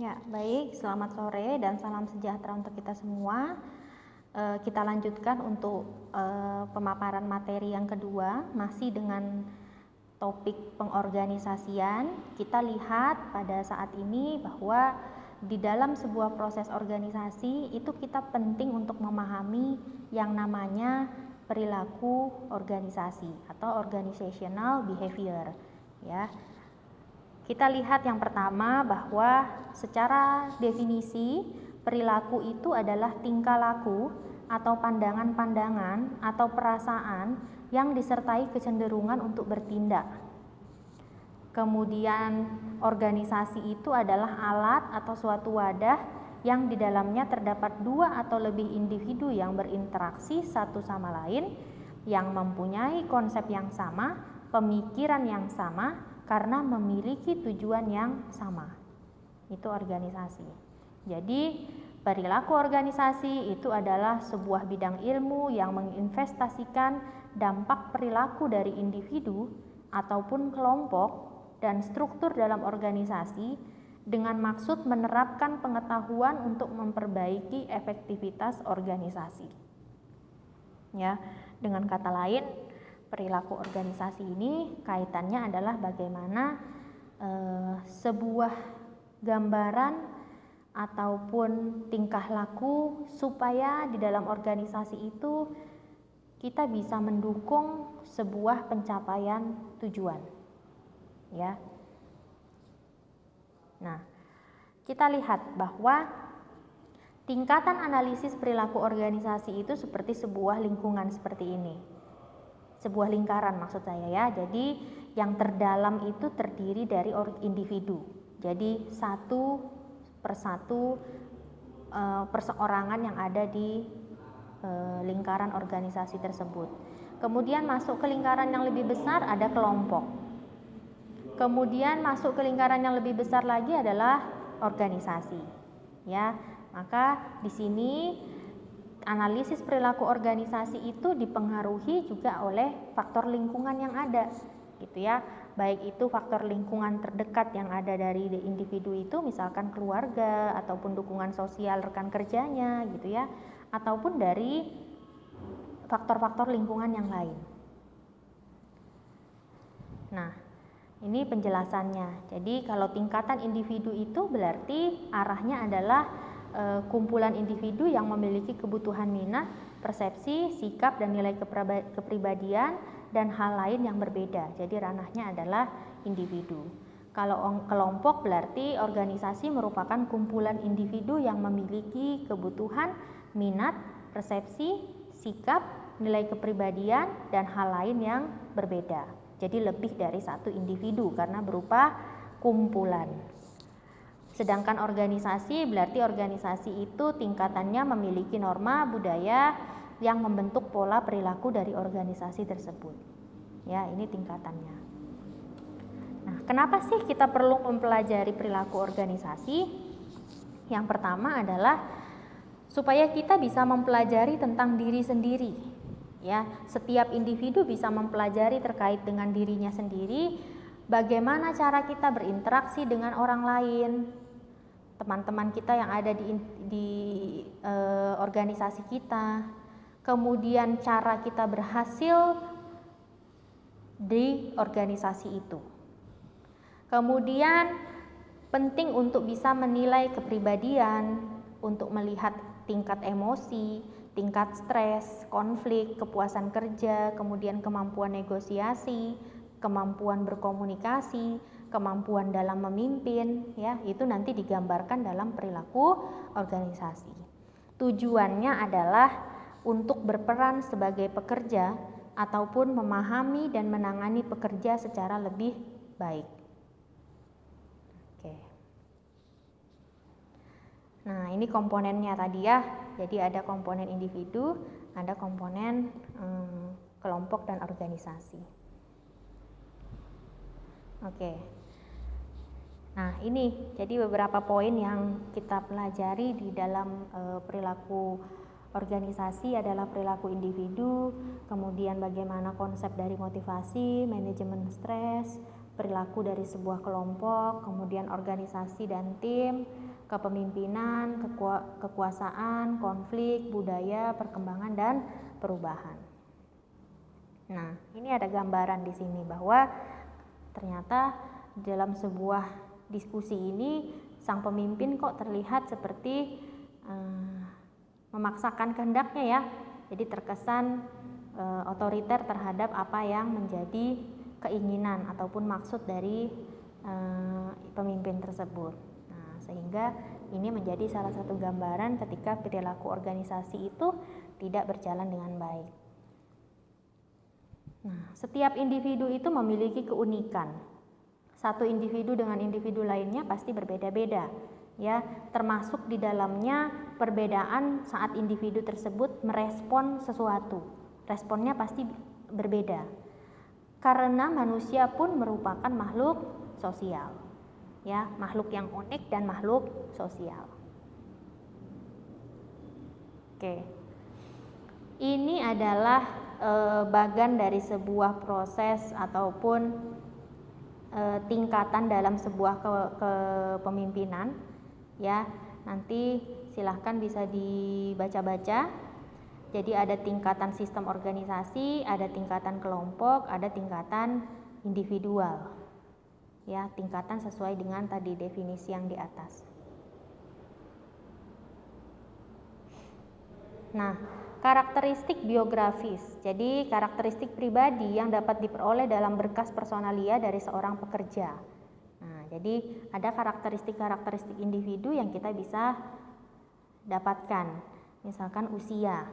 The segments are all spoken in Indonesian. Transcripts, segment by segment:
Ya, baik. Selamat sore dan salam sejahtera untuk kita semua. Kita lanjutkan untuk pemaparan materi yang kedua, masih dengan topik pengorganisasian. Kita lihat pada saat ini bahwa di dalam sebuah proses organisasi itu kita penting untuk memahami yang namanya perilaku organisasi atau organizational behavior, ya. Kita lihat yang pertama bahwa secara definisi perilaku itu adalah tingkah laku atau pandangan-pandangan atau perasaan yang disertai kecenderungan untuk bertindak. Kemudian organisasi itu adalah alat atau suatu wadah yang di dalamnya terdapat dua atau lebih individu yang berinteraksi satu sama lain, yang mempunyai konsep yang sama, pemikiran yang sama, karena memiliki tujuan yang sama. Itu organisasi. Jadi perilaku organisasi itu adalah sebuah bidang ilmu yang menginvestasikan dampak perilaku dari individu ataupun kelompok dan struktur dalam organisasi dengan maksud menerapkan pengetahuan untuk memperbaiki efektivitas organisasi. Ya, dengan kata lain, perilaku organisasi ini kaitannya adalah bagaimana sebuah gambaran ataupun tingkah laku supaya di dalam organisasi itu kita bisa mendukung sebuah pencapaian tujuan, ya. Nah, kita lihat bahwa tingkatan analisis perilaku organisasi itu seperti sebuah lingkungan seperti ini. Sebuah lingkaran maksud saya, ya. Jadi yang terdalam itu terdiri dari individu. Jadi satu persatu perseorangan yang ada di lingkaran organisasi tersebut. Kemudian masuk ke lingkaran yang lebih besar ada kelompok. Kemudian masuk ke lingkaran yang lebih besar lagi adalah organisasi. Ya, maka di sini analisis perilaku organisasi itu dipengaruhi juga oleh faktor lingkungan yang ada, gitu ya. Baik itu faktor lingkungan terdekat yang ada dari individu itu, misalkan keluarga ataupun dukungan sosial rekan kerjanya, gitu ya, ataupun dari faktor-faktor lingkungan yang lain. Nah, ini penjelasannya. Jadi kalau tingkatan individu itu berarti arahnya adalah kumpulan individu yang memiliki kebutuhan minat, persepsi, sikap, dan nilai kepribadian dan hal lain yang berbeda. Jadi ranahnya adalah individu. Kalau kelompok berarti organisasi merupakan kumpulan individu yang memiliki kebutuhan minat, persepsi, sikap, nilai kepribadian, dan hal lain yang berbeda. Jadi lebih dari satu individu karena berupa kumpulan. Sedangkan organisasi berarti organisasi itu tingkatannya memiliki norma budaya yang membentuk pola perilaku dari organisasi tersebut. Ya, ini tingkatannya. Nah, kenapa sih kita perlu mempelajari perilaku organisasi? Yang pertama adalah supaya kita bisa mempelajari tentang diri sendiri. Ya, setiap individu bisa mempelajari terkait dengan dirinya sendiri, bagaimana cara kita berinteraksi dengan orang lain, teman-teman kita yang ada di organisasi kita, kemudian cara kita berhasil di organisasi itu. Kemudian penting untuk bisa menilai kepribadian, untuk melihat tingkat emosi, tingkat stres, konflik, kepuasan kerja, kemudian kemampuan negosiasi, kemampuan berkomunikasi, kemampuan dalam memimpin, ya, itu nanti digambarkan dalam perilaku organisasi. Tujuannya adalah untuk berperan sebagai pekerja ataupun memahami dan menangani pekerja secara lebih baik. Oke. Nah, ini komponennya tadi ya. Jadi ada komponen individu, ada komponen kelompok dan organisasi. Oke. Nah, ini jadi beberapa poin yang kita pelajari di dalam perilaku organisasi adalah perilaku individu, kemudian bagaimana konsep dari motivasi, manajemen stres, perilaku dari sebuah kelompok, kemudian organisasi dan tim, kepemimpinan, kekuasaan, konflik, budaya, perkembangan, dan perubahan. Nah, ini ada gambaran di sini bahwa ternyata dalam sebuah diskusi ini sang pemimpin kok terlihat seperti memaksakan kehendaknya ya. Jadi terkesan otoriter terhadap apa yang menjadi keinginan ataupun maksud dari pemimpin tersebut. Nah, sehingga ini menjadi salah satu gambaran ketika perilaku organisasi itu tidak berjalan dengan baik. Nah, setiap individu itu memiliki keunikan. Satu individu dengan individu lainnya pasti berbeda-beda, ya, termasuk di dalamnya perbedaan saat individu tersebut merespon sesuatu. Responnya pasti berbeda. Karena manusia pun merupakan makhluk sosial, ya, makhluk yang unik dan makhluk sosial. Oke, ini adalah bagian dari sebuah proses ataupun tingkatan dalam sebuah kepemimpinan, ya. Nanti silahkan bisa dibaca-baca. Jadi ada tingkatan sistem organisasi, ada tingkatan kelompok, ada tingkatan individual, ya, tingkatan sesuai dengan tadi definisi yang di atas. Nah, karakteristik biografis. Jadi karakteristik pribadi yang dapat diperoleh dalam berkas personalia dari seorang pekerja. Nah, jadi ada karakteristik-karakteristik individu yang kita bisa dapatkan. Misalkan usia.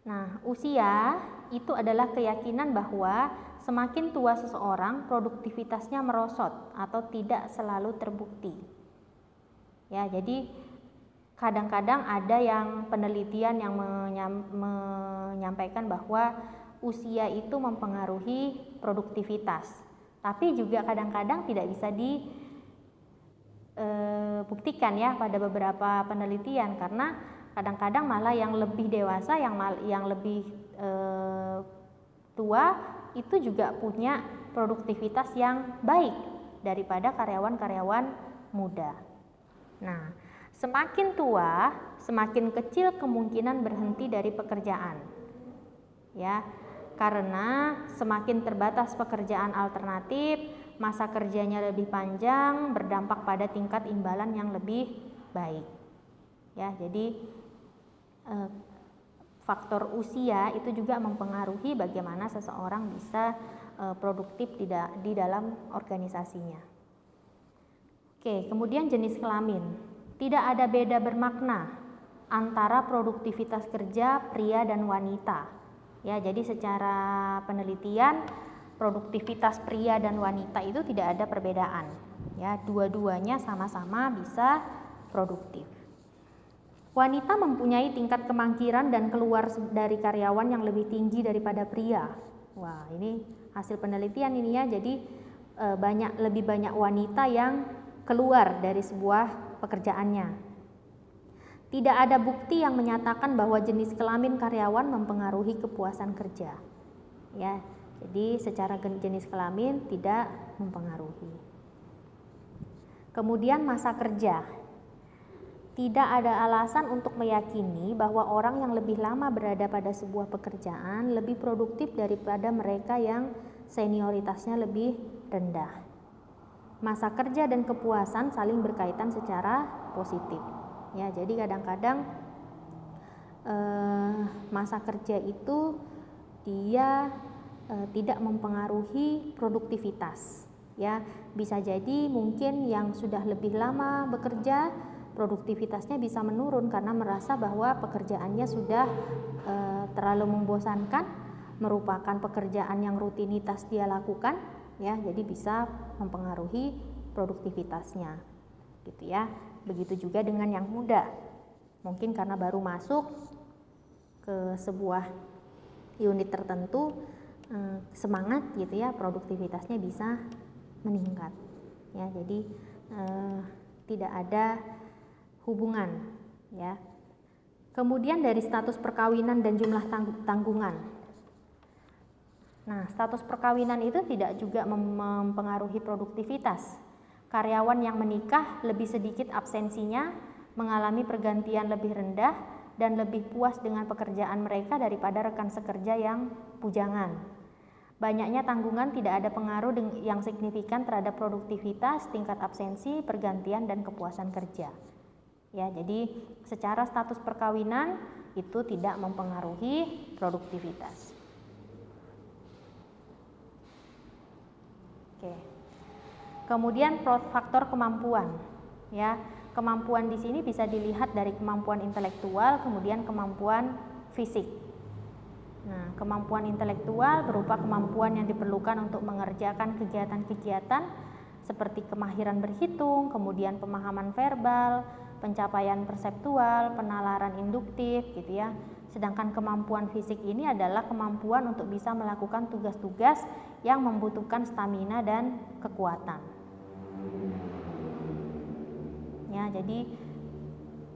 Nah, usia itu adalah keyakinan bahwa semakin tua seseorang, produktivitasnya merosot atau tidak selalu terbukti. Ya, jadi kadang-kadang ada yang penelitian yang menyampaikan bahwa usia itu mempengaruhi produktivitas. Tapi juga kadang-kadang tidak bisa dibuktikan ya pada beberapa penelitian, karena kadang-kadang malah yang lebih dewasa, yang lebih tua itu juga punya produktivitas yang baik daripada karyawan-karyawan muda. Nah, semakin tua, semakin kecil kemungkinan berhenti dari pekerjaan. Ya, karena semakin terbatas pekerjaan alternatif, masa kerjanya lebih panjang, berdampak pada tingkat imbalan yang lebih baik. Ya, jadi faktor usia itu juga mempengaruhi bagaimana seseorang bisa produktif di dalam organisasinya. Oke, kemudian jenis kelamin. Tidak ada beda bermakna antara produktivitas kerja pria dan wanita. Ya, jadi secara penelitian produktivitas pria dan wanita itu tidak ada perbedaan. Ya, dua-duanya sama-sama bisa produktif. Wanita mempunyai tingkat kemangkiran dan keluar dari karyawan yang lebih tinggi daripada pria. Wah, ini hasil penelitian ini ya. Jadi lebih banyak wanita yang keluar dari sebuah pekerjaannya. Tidak ada bukti yang menyatakan bahwa jenis kelamin karyawan mempengaruhi kepuasan kerja. Ya, jadi secara jenis kelamin tidak mempengaruhi. Kemudian masa kerja. Tidak ada alasan untuk meyakini bahwa orang yang lebih lama berada pada sebuah pekerjaan lebih produktif daripada mereka yang senioritasnya lebih rendah. Masa kerja dan kepuasan saling berkaitan secara positif. Ya, jadi kadang-kadang masa kerja itu dia tidak mempengaruhi produktivitas. Ya, bisa jadi mungkin yang sudah lebih lama bekerja produktivitasnya bisa menurun karena merasa bahwa pekerjaannya sudah terlalu membosankan, merupakan pekerjaan yang rutinitas dia lakukan, ya, jadi bisa mempengaruhi produktivitasnya, gitu ya. Begitu juga dengan yang muda, mungkin karena baru masuk ke sebuah unit tertentu, semangat, gitu ya, produktivitasnya bisa meningkat, ya. Jadi tidak ada hubungan, ya. Kemudian dari status perkawinan dan jumlah tanggungan. Nah, status perkawinan itu tidak juga mempengaruhi produktivitas, Karyawan yang menikah lebih sedikit absensinya, mengalami pergantian lebih rendah, dan lebih puas dengan pekerjaan mereka daripada rekan sekerja yang bujangan. Banyaknya tanggungan tidak ada pengaruh yang signifikan terhadap produktivitas, tingkat absensi, pergantian, dan kepuasan kerja. Ya, jadi secara status perkawinan itu tidak mempengaruhi produktivitas. Oke. Kemudian faktor kemampuan, ya. Kemampuan di sini bisa dilihat dari kemampuan intelektual, kemudian kemampuan fisik. Nah, kemampuan intelektual berupa kemampuan yang diperlukan untuk mengerjakan kegiatan-kegiatan seperti kemahiran berhitung, kemudian pemahaman verbal, pencapaian perseptual, penalaran induktif, gitu ya. Sedangkan kemampuan fisik ini adalah kemampuan untuk bisa melakukan tugas-tugas yang membutuhkan stamina dan kekuatan. Ya, jadi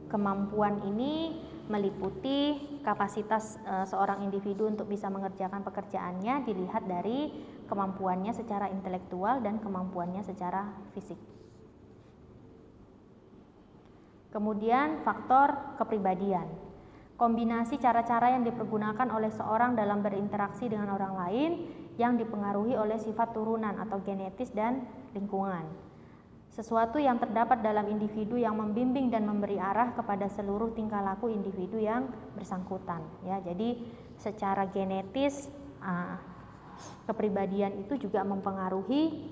kemampuan ini meliputi kapasitas seorang individu untuk bisa mengerjakan pekerjaannya dilihat dari kemampuannya secara intelektual dan kemampuannya secara fisik. Kemudian faktor kepribadian. Kombinasi cara-cara yang dipergunakan oleh seorang dalam berinteraksi dengan orang lain yang dipengaruhi oleh sifat turunan atau genetis dan lingkungan. Sesuatu yang terdapat dalam individu yang membimbing dan memberi arah kepada seluruh tingkah laku individu yang bersangkutan. Ya, jadi secara genetis kepribadian itu juga mempengaruhi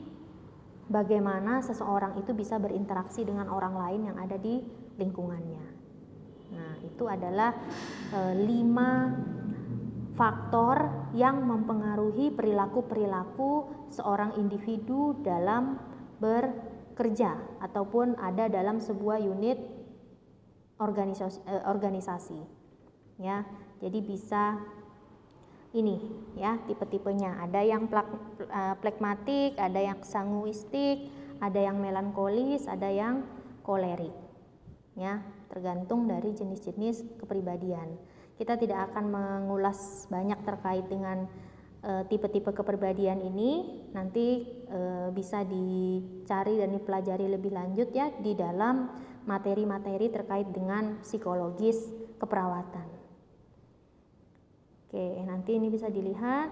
bagaimana seseorang itu bisa berinteraksi dengan orang lain yang ada di lingkungannya. Nah, itu adalah 5 faktor yang mempengaruhi perilaku-perilaku seorang individu dalam bekerja ataupun ada dalam sebuah unit organisasi. Ya, jadi bisa ini ya tipe-tipenya. Ada yang plekmatik, ada yang sanguistik, ada yang melankolis, ada yang kolerik. Ya, tergantung dari jenis-jenis kepribadian. Kita tidak akan mengulas banyak terkait dengan tipe-tipe kepribadian ini. Nanti bisa dicari dan dipelajari lebih lanjut ya di dalam materi-materi terkait dengan psikologis keperawatan. Oke, nanti ini bisa dilihat.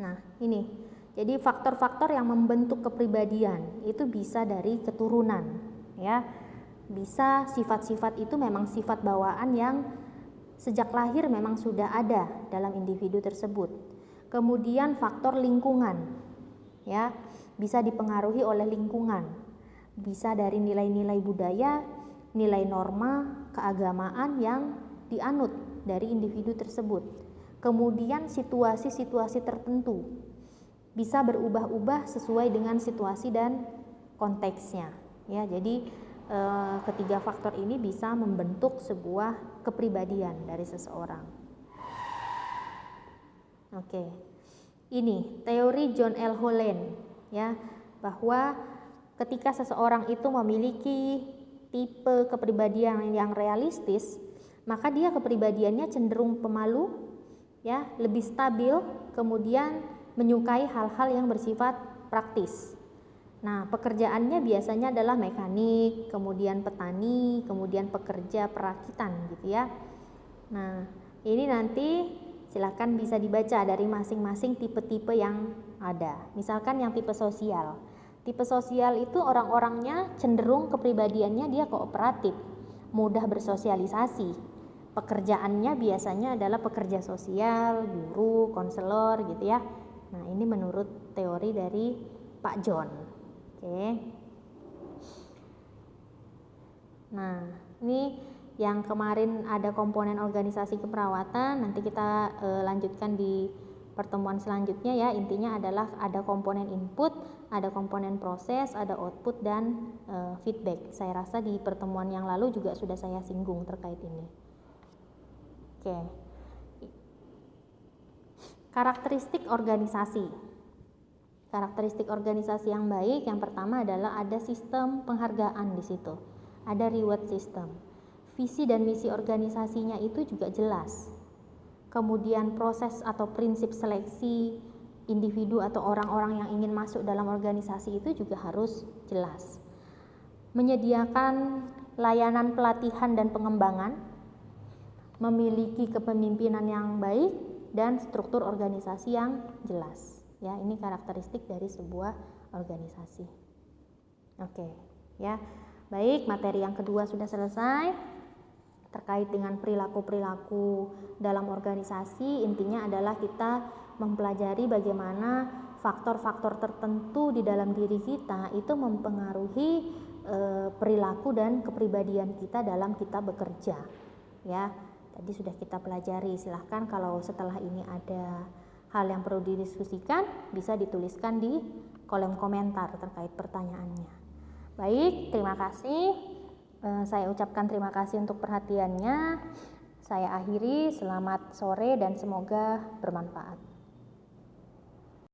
Nah, ini. Jadi faktor-faktor yang membentuk kepribadian itu bisa dari keturunan, ya. Bisa sifat-sifat itu memang sifat bawaan yang sejak lahir memang sudah ada dalam individu tersebut. Kemudian faktor lingkungan, ya, bisa dipengaruhi oleh lingkungan. Bisa dari nilai-nilai budaya, nilai norma, keagamaan yang dianut dari individu tersebut. Kemudian situasi-situasi tertentu bisa berubah-ubah sesuai dengan situasi dan konteksnya. Ya, jadi ketiga faktor ini bisa membentuk sebuah kepribadian dari seseorang. Oke. Ini teori John L. Holland ya, bahwa ketika seseorang itu memiliki tipe kepribadian yang realistis, maka dia kepribadiannya cenderung pemalu, ya, lebih stabil, kemudian menyukai hal-hal yang bersifat praktis. Nah, pekerjaannya biasanya adalah mekanik, kemudian petani, kemudian pekerja perakitan gitu ya. Nah, ini nanti silakan bisa dibaca dari masing-masing tipe-tipe yang ada. Misalkan yang tipe sosial. Tipe sosial itu orang-orangnya cenderung kepribadiannya dia kooperatif, mudah bersosialisasi. Pekerjaannya biasanya adalah pekerja sosial, guru, konselor gitu ya. Nah, ini menurut teori dari Pak John. Oke. Nah, ini yang kemarin ada komponen organisasi keperawatan, nanti kita lanjutkan di pertemuan selanjutnya ya. Intinya adalah ada komponen input, ada komponen proses, ada output dan feedback. Saya rasa di pertemuan yang lalu juga sudah saya singgung terkait ini. Oke. Karakteristik organisasi. Karakteristik organisasi yang baik yang pertama adalah ada sistem penghargaan di situ. Ada reward system. Visi dan misi organisasinya itu juga jelas. Kemudian proses atau prinsip seleksi, individu atau orang-orang yang ingin masuk dalam organisasi itu juga harus jelas. Menyediakan layanan pelatihan dan pengembangan, memiliki kepemimpinan yang baik, dan struktur organisasi yang jelas. Ya, ini karakteristik dari sebuah organisasi. Oke, ya. Baik, materi yang kedua sudah selesai. Terkait dengan perilaku-perilaku dalam organisasi, intinya adalah kita mempelajari bagaimana faktor-faktor tertentu di dalam diri kita itu mempengaruhi perilaku dan kepribadian kita dalam kita bekerja. Ya, tadi sudah kita pelajari. Silahkan kalau setelah ini ada hal yang perlu didiskusikan, bisa dituliskan di kolom komentar terkait pertanyaannya. Baik, terima kasih. Saya ucapkan terima kasih untuk perhatiannya. Saya akhiri, selamat sore dan semoga bermanfaat.